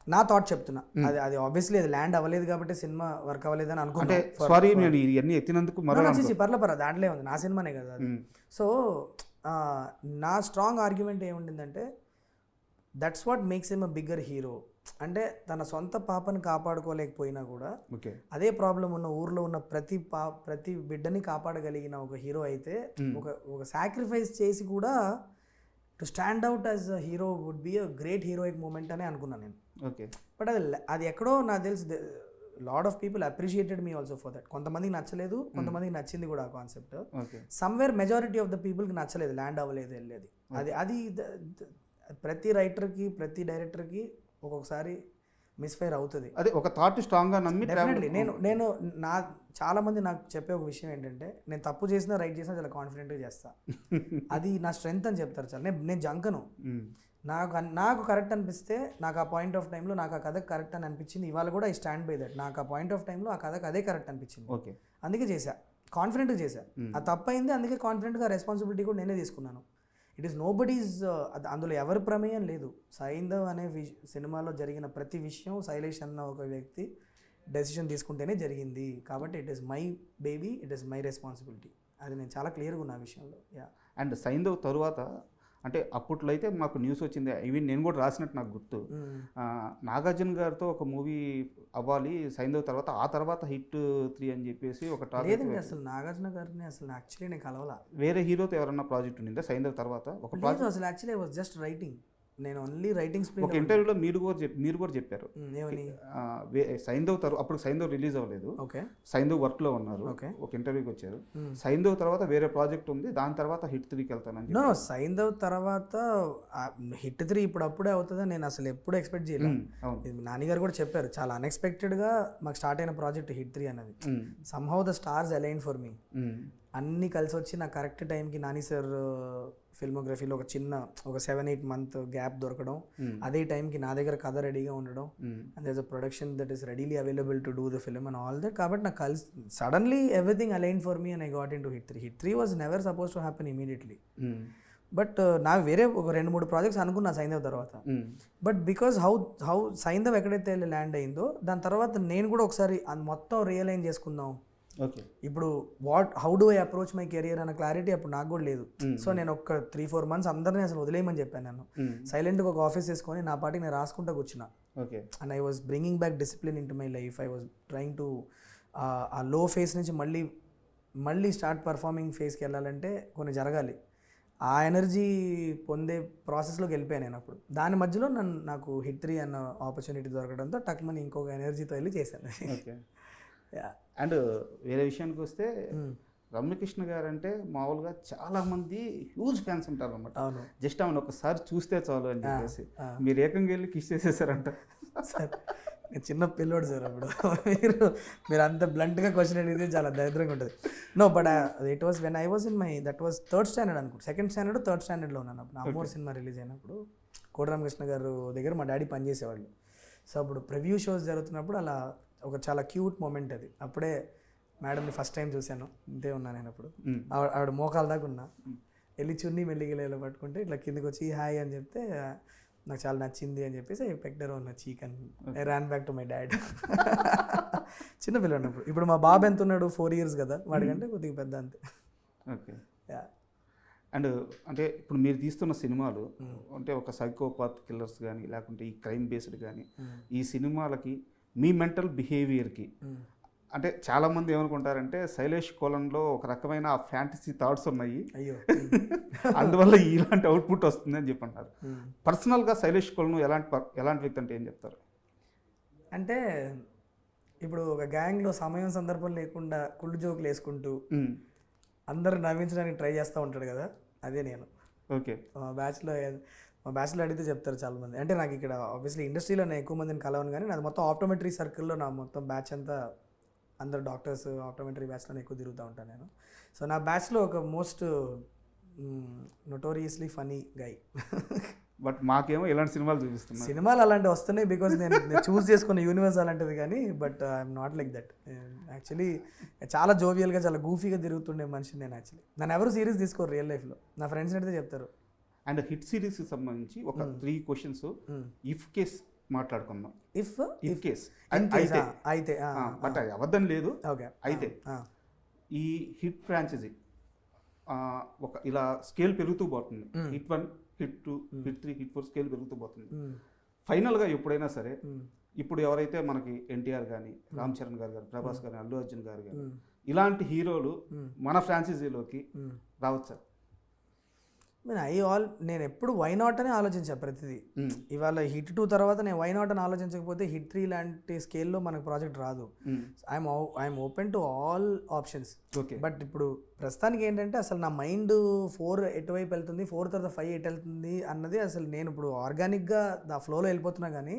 నా థాట్ చెప్తున్నా, అది ఆబ్వియస్లీ అది ల్యాండ్ అవ్వలేదు కాబట్టి సినిమా వర్క్ అవ్వలేదు అని అనుకుంటే సారీ నేను ఇవన్నీ ఎత్తినందుకు పర్ల దాంట్లో ఉంది, నా సినిమానే కదా అది. సో నా స్ట్రాంగ్ ఆర్గ్యుమెంట్ ఏముండిందంటే that's what makes him a bigger hero. అంటే తన సొంత పాపని కాపాడుకోలేకపోయినా కూడా అదే ప్రాబ్లం ఉన్న ఊర్లో ఉన్న ప్రతి బిడ్డని కాపాడగలిగిన ఒక హీరో అయితే ఒక సాక్రిఫైస్ చేసి కూడా to stand out as a hero would be a great heroic moment అని అనుకున్నాను నేను. బట్ అది ఎక్కడో నాకు తెలిసి lot of people appreciated me also for that. కొంతమందికి నచ్చలేదు, కొంతమందికి నచ్చింది కూడా ఆ concept. Somewhere majority of the పీపుల్కి నచ్చలేదు, ల్యాండ్ అవ్వలేదు, వెళ్ళేది. అది ప్రతి రైటర్కి ప్రతి డైరెక్టర్కి ఒక్కొక్కసారి మిస్ఫైర్ అవుతుంది. అదే ఒక థాట్ స్ట్రాంగ్గా నమ్మి డెఫినెట్లీ నేను చాలామంది నాకు చెప్పే ఒక విషయం ఏంటంటే నేను తప్పు చేసినా రైట్ చేసినా చాలా కాన్ఫిడెంట్గా చేస్తా. అది నా స్ట్రెంగ్త్ అని చెప్తారు. చాలా నేను జంకను. నాకు కరెక్ట్ అనిపిస్తే నాకు ఆ పాయింట్ ఆఫ్ టైంలో నాకు ఆ కథ కరెక్ట్ అని అనిపించింది. ఇవాళ కూడా ఐ స్టాండ్ బై దట్. నాకు ఆ పాయింట్ ఆఫ్ టైంలో ఆ కథకు అదే కరెక్ట్ అనిపించింది. ఓకే, అందుకే చేశా, కాన్ఫిడెంట్గా చేశా. ఆ తప్పైంది, అందుకే కాన్ఫిడెంట్గా రెస్పాన్సిబిలిటీ కూడా నేనే తీసుకున్నాను. ఇట్ ఈస్ నో బడీస్, అందులో ఎవరి ప్రమేయం లేదు. సైంధవ్ అనే సినిమాలో జరిగిన ప్రతి విషయం శైలేష్ అన్న ఒక వ్యక్తి డెసిషన్ తీసుకుంటేనే జరిగింది. కాబట్టి it is my baby, it is my responsibility. అది నేను చాలా క్లియర్గా ఉన్న విషయంలో. యా. అండ్ సైంధవ్ తరువాత అంటే అప్పట్లో అయితే మాకు న్యూస్ వచ్చింది, ఈవెన్ నేను కూడా రాసినట్టు నాకు గుర్తు, నాగార్జున గారితో ఒక మూవీ అవ్వాలి సైంధవ్ తర్వాత, ఆ తర్వాత హిట్ 3 అని చెప్పేసి ఒక టాక్. లేదండి, అసలు నాగార్జున గారిని అసలు యాక్చువల్లీ నేను కలవాలా. వేరే హీరోతో ఎవరన్నా ప్రాజెక్ట్ ఉండిందా సైంధవ్ తర్వాత? ఒక ప్రాజెక్ట్ అసలు actually I was just writing. నేను ఓన్లీ రైటింగ్ స్పీడ్. ఒక ఇంటర్వ్యూలో మీరు కూడా చెప్పారు ఏమని, సైంధవ్ అప్పుడు సైంధవ్ రిలీజ్ అవ్వలేదు, ఓకే, సైంధవ్ వర్క్లో ఉన్నారు, ఒక ఇంటర్వ్యూకి వచ్చారు, సైంధవ్ తర్వాత వేరే ప్రాజెక్ట్ ఉంది, దాని తర్వాత హిట్ 3కి వెళ్తానని. నో, సైంధవ్ తర్వాత హిట్ 3 ఇప్పుడు అప్పుడే అవుతుందని నేను అసలు ఎప్పుడు ఎక్స్పెక్ట్ చేయలేదు. నాన్నగారు కూడా చెప్పారు, చాలా అన్ఎక్స్పెక్టెడ్గా మాకు స్టార్ట్ అయిన ప్రాజెక్ట్ హిట్ 3 అనేది. Somehow the stars align for మీ. అన్నీ కలిసి వచ్చి నాకు కరెక్ట్ టైంకి నాని సార్ ఫిల్మోగ్రఫీలో ఒక 7-8 మంత్ గ్యాప్ దొరకడం, అదే టైంకి నా దగ్గర కథ రెడీగా ఉండడం, and there is a production that is readily available to do the film and all that. కాబట్టి నాకు కలిసి suddenly everything align for me and I got into hit 3. Hit 3 was never suppose to happen immediately. But నాకు వేరే ఒక 2-3 projects అనుకున్నా సైంధవ్ తర్వాత. But because how Saindhav ఎక్కడైతే land అయిందో దాని తర్వాత నేను కూడా ఒకసారి మొత్తం రియలైజ్ చేసుకుందాం. ఓకే, ఇప్పుడు how do I approach my career అన్న క్లారిటీ అప్పుడు నాకు కూడా లేదు. సో నేను ఒక 3-4 మంత్స్ అందరినీ అసలు వదిలేయమని చెప్పాను. నేను సైలెంట్గా ఒక ఆఫీస్ వేసుకొని నా పాటికి నేను రాసుకుంటూ కూర్చున్నా. And I was bringing back discipline in to my life. I was trying to ఆ లో ఫేస్ నుంచి మళ్ళీ స్టార్ట్ పర్ఫార్మింగ్ ఫేస్కి వెళ్ళాలంటే కొన్ని జరగాలి. ఆ ఎనర్జీ పొందే ప్రాసెస్లోకి వెళ్ళిపోయాను నేను అప్పుడు. దాని మధ్యలో నాకు హిట్ 3 అన్న ఆపర్చునిటీ దొరకడంతో టక్మని ఇంకొక ఎనర్జీతో వెళ్ళి చేశాను. అండ్ వేరే విషయానికి వస్తే రమ్యకృష్ణ గారు అంటే మామూలుగా చాలా మంది హ్యూజ్ ఫ్యాన్స్ ఉంటారు అన్నమాట. జస్ట్ ఆమెను ఒకసారి చూస్తే చాలు అని చెప్పేసి మీరు ఏకంగా వెళ్ళి కిస్ చేసేసారంట. సార్ నేను చిన్న పిల్లోడు సార్ అప్పుడు. మీరు అంత బ్లంట్గా క్వశ్చన్ అడిగితే చాలా దరిద్రంగా ఉంటుంది. No, but it was when I was in that was 3rd standard అనుకుంటా, 2nd స్టాండర్డ్ 3rd స్టాండర్డ్లో ఉన్నాను అప్పుడు. అమ్మోర్ సినిమా రిలీజ్ అయినప్పుడు కోట రామకృష్ణ గారు దగ్గర మా డాడీ పనిచేసేవాళ్ళు. సో అప్పుడు ప్రివ్యూ షోస్ జరుగుతున్నప్పుడు అలా ఒక చాలా క్యూట్ మూమెంట్ అది. అప్పుడే మేడంని ఫస్ట్ టైం చూశాను, ఇంతే ఉన్నా నేను అప్పుడు. ఆవిడ మోకాల దాకా ఉన్నా, వెళ్ళి చున్నీ మెల్లిగిలేలో పట్టుకుంటే ఇట్లా కిందకి వచ్చి హాయ్ అని చెప్తే నాకు చాలా నచ్చింది అని చెప్పేసి I pecked her on cheek and I ran back to my dad. చిన్న పిల్లన్నప్పుడు. ఇప్పుడు మా బాబు ఎంత ఉన్నాడు, 4 years కదా, వాడికంటే కొద్దిగా పెద్ద అంతే. ఓకే. యా. అండ్ అంటే ఇప్పుడు మీరు తీస్తున్న సినిమాలు అంటే ఒక సైకోపాత్ కిల్లర్స్ కానీ లేకుంటే ఈ క్రైమ్ బేస్డ్ కానీ ఈ సినిమాలకి మీ మెంటల్ బిహేవియర్కి అంటే చాలామంది ఏమనుకుంటారంటే శైలేష్ కోలంలో ఒక రకమైన ఆ ఫ్యాంటసీ థాట్స్ ఉన్నాయి, అయ్యో. అందువల్ల ఇలాంటి అవుట్పుట్ వస్తుంది అని చెప్పి అంటారు. పర్సనల్గా శైలేష్ కోలను ఎలాంటి వ్యక్తి అంటే ఏం చెప్తారు? అంటే ఇప్పుడు ఒక గ్యాంగ్లో సమయం సందర్భం లేకుండా కుళ్ళు జోకులు వేసుకుంటూ అందరూ నవ్వించడానికి ట్రై చేస్తూ ఉంటాడు కదా, అదే నేను. ఓకే. మా బ్యాచ్లో అడిగితే చెప్తారు చాలామంది. అంటే నాకు ఇక్కడ ఆబ్వియస్లీ ఇండస్ట్రీలో నేను ఎక్కువ మందిని కలవను, కానీ నాది మొత్తం ఆప్టోమెట్రీ సర్కిల్లో నా మొత్తం బ్యాచ్ అంతా అందరు డాక్టర్స్ ఆప్టోమెట్రీ బ్యాచ్లోనే ఎక్కువ తిరుగుతూ ఉంటాను నేను. సో నా బ్యాచ్లో ఒక మోస్ట్ నోటోరియస్లీ ఫనీ గై. బట్ మాకేమో ఇలాంటి సినిమాలు చూపిస్తున్నారు. సినిమాలు అలాంటివి వస్తున్నాయి బికాజ్ నేను చూస్ చేసుకున్న యూనివర్స్ అలాంటిది, కానీ but I'm not like that. Actually చాలా జోవియల్గా చాలా గూఫీగా తిరుగుతుండే మనిషిని నేను. యాక్చువల్లీ నన్ను ఎవరు సీరియస్ తీసుకోరు రియల్ లైఫ్లో. నా ఫ్రెండ్స్ అయితే చెప్తారు. అండ్ హిట్ సిరీస్కి సంబంధించి ఒక 3 క్వశ్చన్స్ ఇఫ్ కేస్ మాట్లాడుకుందాం. ఇఫ్ కేస్ అయితే బట్ అవద్దని లేదు. ఓకే. అయితే ఈ హిట్ ఫ్రాంచైజీ ఒక ఇలా స్కేల్ పెరుగుతూ పోతుంది. Hit 1, hit 2, hit 3, hit 4 scale పెరుగుతూ పోతుంది. ఫైనల్గా ఎప్పుడైనా సరే ఇప్పుడు ఎవరైతే మనకి ఎన్టీఆర్ కానీ, రామ్ చరణ్ గారు కానీ, ప్రభాస్ కానీ, అల్లు అర్జున్ గారు కానీ ఇలాంటి హీరోలు మన ఫ్రాంచైజీలోకి రావచ్చా? నేను ఎప్పుడు వై నాట్ అని ఆలోచించాను ప్రతిదీ. ఇవాళ హిట్ 2 తర్వాత నేను వై నాట్ అని ఆలోచించకపోతే హిట్ 3 లాంటి స్కేల్లో మనకు ప్రాజెక్ట్ రాదు. I'm open to all options. But ఇప్పుడు ప్రస్తుతానికి ఏంటంటే అసలు నా మైండ్ 4 ఎటువైపు వెళ్తుంది, 4 తర్వాత 5 ఎటు వెళ్తుంది అన్నది అసలు నేను ఇప్పుడు ఆర్గానిక్గా దా ఫ్లోలో వెళ్ళిపోతున్నా, కానీ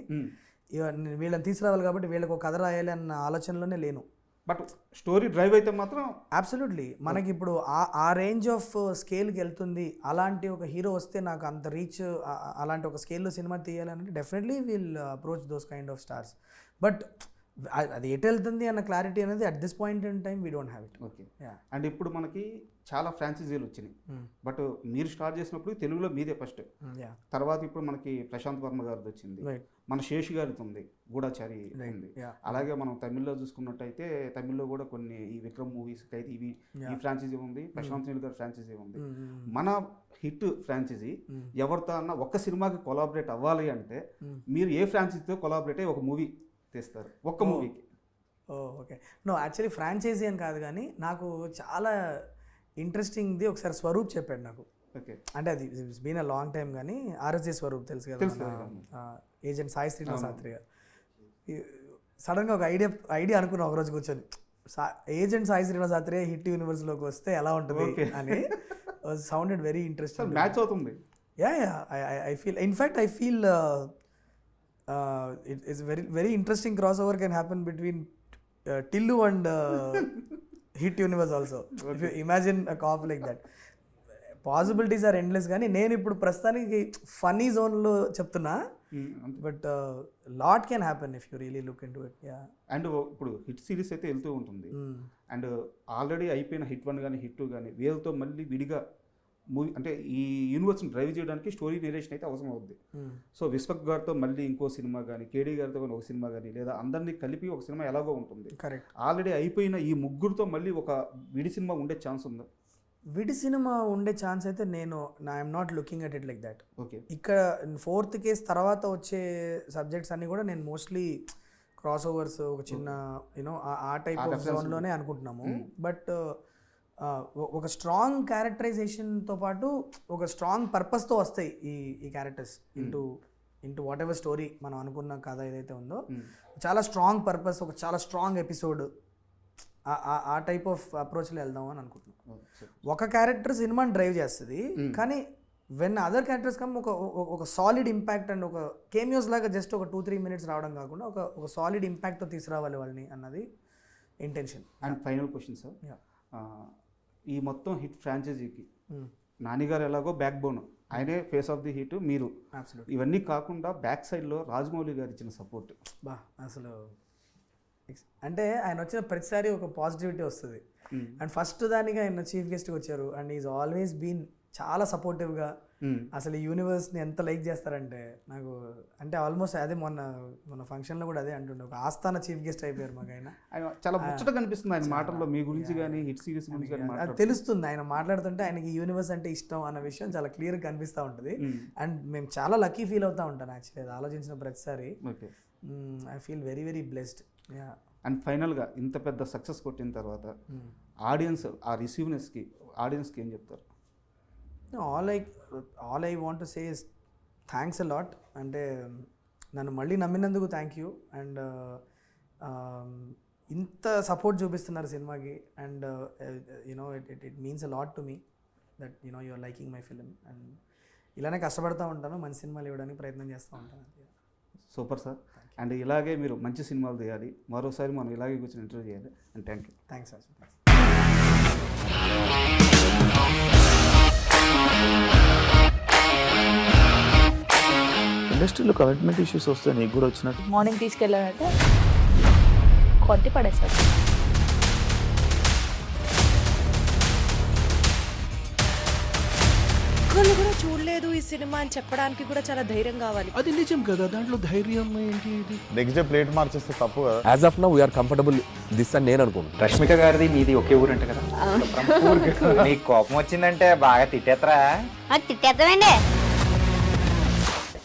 వీళ్ళని తీసుకురావాలి కాబట్టి వీళ్ళకి ఒక కథ రాయాలి అన్న ఆలోచనలోనే లేను. బట్ స్టోరీ డ్రైవ్ అయితే మాత్రం అబ్సల్యూట్లీ మనకి ఇప్పుడు ఆ రేంజ్ ఆఫ్ స్కేల్కి వెళ్తుంది. అలాంటి ఒక హీరో వస్తే నాకు అంత రీచ్, అలాంటి ఒక స్కేల్లో సినిమా తీయాలంటే definitely will approach those kind of stars. But అది ఎటు వెళ్తుంది అన్న క్లారిటీ అనేది at this point in time we don't have it. Okay. And ఇప్పుడు మనకి చాలా ఫ్రాంచైజీలు వచ్చినాయి. బట్ మీరు స్టార్ట్ చేసినప్పుడు తెలుగులో మీదే ఫస్ట్. తర్వాత ఇప్పుడు మనకి ప్రశాంత్ వర్మ గారిది వచ్చింది, మన శేషు గారిది ఉంది, గూఢచారి ఉంది. అలాగే మనం తమిళ్లో చూసుకున్నట్టయితే తమిళ్లో కూడా కొన్ని ఈ విక్రమ్ మూవీస్ అయితే ఈ ఫ్రాంచైజీ ఉంది, ప్రశాంత్ నీల్ గారి ఫ్రాంచైజీ ఉంది. మన హిట్ ఫ్రాంచైజీ ఎవరితో అన్న ఒక్క సినిమాకి కొలాబరేట్ అవ్వాలి అంటే మీరు ఏ ఫ్రాంచైజీతో కొలాబరేట్ అయ్యి ఒక మూవీ తీస్తారు ఒక్క మూవీకి? ఓకే. నో యాక్చువల్లీ ఫ్రాంచైజీ అని కాదు, కానీ నాకు చాలా ఇంట్రెస్టింగ్ది ఒకసారి స్వరూప్ చెప్పాడు నాకు. ఓకే. అంటే అది it's been a long time, కానీ ఆర్ఎస్జే స్వరూప్ తెలుసు కదా, ఏజెంట్ సాయి శ్రీనివాస్ శాస్త్రి గారు. సడన్గా ఒక ఐడియా అనుకున్నా ఒకరోజు కూర్చొని, ఏజెంట్ సాయి శ్రీనివాస్ శాస్త్రి హిట్ యూనివర్స్లోకి వస్తే ఎలా ఉంటుంది అని. Sounded very interesting. మ్యాచ్ అవుతుంది. Yeah I feel in fact I feel it's very interesting crossover can happen between Tillu and Hit Universe also. Okay. If you imagine a comp like that, possibilities are endless. కానీ నేను ఇప్పుడు ప్రస్తుతానికి funny జోన్లో చెప్తున్నా, but lot can happen if you really look into it. And ఇప్పుడు hit series అయితే వెళ్తూ ఉంటుంది. అండ్ ఆల్రెడీ అయిపోయిన హిట్ 1 కానీ హిట్ 2 కానీ వీళ్ళతో మళ్ళీ విడిగా మూవీ అంటే ఈ యూనివర్స్ని డ్రైవ్ చేయడానికి స్టోరీ నేరేషన్ అయితే అవసరం అవుద్ది. సో విశ్వక్ గారితో మళ్ళీ ఇంకో సినిమా కానీ, కేడీ గారితో కానీ ఒక సినిమా కానీ, లేదా అందరినీ కలిపి ఒక సినిమా ఎలాగో ఉంటుంది. కరెక్ట్. ఆల్రెడీ అయిపోయిన ఈ ముగ్గురుతో మళ్ళీ ఒక విడి సినిమా ఉండే ఛాన్స్ ఉందా? విడి సినిమా ఉండే ఛాన్స్ అయితే I'm not looking at it like that. Okay. ఇక్కడ 4th కేస్ తర్వాత వచ్చే సబ్జెక్ట్స్ అన్నీ కూడా నేను మోస్ట్లీ క్రాస్ ఓవర్స్, ఒక చిన్న యూనో ఆ టైప్ ఆఫ్ జోన్లోనే అనుకుంటున్నాము. బట్ ఒక స్ట్రాంగ్ క్యారెక్టరైజేషన్తో పాటు ఒక స్ట్రాంగ్ పర్పస్తో వస్తాయి ఈ characters into what ever story మనం అనుకున్న కథ ఏదైతే ఉందో, చాలా స్ట్రాంగ్ పర్పస్, ఒక చాలా స్ట్రాంగ్ ఎపిసోడ్, ఆ టైప్ ఆఫ్ అప్రోచ్లో వెళ్దాం అని అనుకుంటున్నాం. ఒక క్యారెక్టర్ సినిమాని డ్రైవ్ చేస్తుంది, కానీ వెన్ అదర్ క్యారెక్టర్స్ కమ్ ఒక సాలిడ్ ఇంపాక్ట్ అండ్ ఒక కేమియోస్ లాగా జస్ట్ ఒక 2-3 minutes రావడం కాకుండా ఒక సాలిడ్ ఇంపాక్ట్తో తీసుకురావాలి వాళ్ళని అన్నది intention. And final question sir, ఈ మొత్తం హిట్ ఫ్రాంచైజీకి నానిగారు ఎలాగో బ్యాక్ బోన్, ఆయనే ఫేస్ ఆఫ్ ది హిట్, మీరు ఇవన్నీ కాకుండా బ్యాక్ సైడ్లో రాజమౌళి గారు ఇచ్చిన సపోర్ట్ అసలు అంటే ఆయన వచ్చిన ప్రతిసారి ఒక పాజిటివిటీ వస్తుంది. అండ్ ఫస్ట్ దానికి ఆయన చీఫ్ గెస్ట్గా వచ్చారు, అండ్ ఈజ్ ఆల్వేస్ బీన్ చాలా సపోర్టివ్గా అసలు ఈ యూనివర్స్ని ఎంత లైక్ చేస్తారంటే నాకు అంటే ఆల్మోస్ట్ అదే మొన్న ఫంక్షన్లో కూడా అదే అంటుండే, ఒక ఆస్థాన చీఫ్ గెస్ట్ అయిపోయారు మాకు ఆయన. చాలా ముచ్చట కనిపిస్తుంది ఆయన మాటల్లో మీ గురించి కానీ హిట్ సిరీస్ గురించి కానీ అది తెలుస్తుంది ఆయన మాట్లాడుతుంటే ఆయనకి యూనివర్స్ అంటే ఇష్టం అన్న విషయం చాలా క్లియర్గా కనిపిస్తూ ఉంటుంది. అండ్ మేము చాలా లక్కీ ఫీల్ అవుతూ ఉంటాను యాక్చువల్లీ అది ఆలోచించిన ప్రతిసారి. Okay, I feel very very blessed. Yeah. And ఫైనల్గా ఇంత పెద్ద సక్సెస్ కొట్టిన తర్వాత ఆడియన్స్ ఆ రిసీవ్నెస్కి ఆడియన్స్కి ఏం చెప్తారు? All I want to say is thanks a lot. అంటే నన్ను మళ్ళీ నమ్మినందుకు థ్యాంక్ యూ. అండ్ ఇంత సపోర్ట్ చూపిస్తున్నారు సినిమాకి. And you know it means a lot to me that you know you are liking my film. And ఇలానే కష్టపడుతూ ఉంటాను, మంచి సినిమాలు ఇవ్వడానికి ప్రయత్నం చేస్తూ ఉంటాను. Super sir. అండ్ ఇలాగే మీరు మంచి సినిమాలు తీయాలి, మరోసారి మనం ఇలాగే కూర్చొని ఇంటర్వ్యూ చేయాలి. And thank you. Thanks sir. ఇండస్ట్రీలో కమిట్మెంట్ ఇష్యూస్ వస్తే నీకు కూడా వచ్చినట్టు? మార్నింగ్ తీసుకెళ్ళానంటే కొట్టి పడేస్తారు. ఒక్కళ్ళు కూడా చూడలేదు ఈ సినిమా అని చెప్పడానికి కూడా చాలా ధైర్యం కావాలి. అది నిజం కదా, దాంట్లో ధైర్యం ఏంటి? నెక్స్ట్ డే ప్లేట్ మార్చేస్తే తప్పు కదా. As of now we're comfortable this అని నేను అనుకుంటున్నాను. రష్మిక గారిది మీది ఒకే ఊరు అంట కదా? నీకు కోపం వచ్చిందంటే బాగా తిట్టేత్తరా? తిట్టేద్దామండి.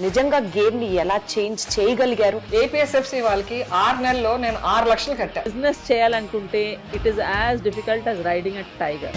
నిజంగా గేమ్ ని ఎలా చేంజ్ చేయగలిగారు? ఏపీఎస్ఎఫ్సి వాళ్ళకి 6 నెలల్లో నేను 6 లక్షలు కట్టా. బిజినెస్ చేయాలనుకుంటే it is as difficult as riding a tiger.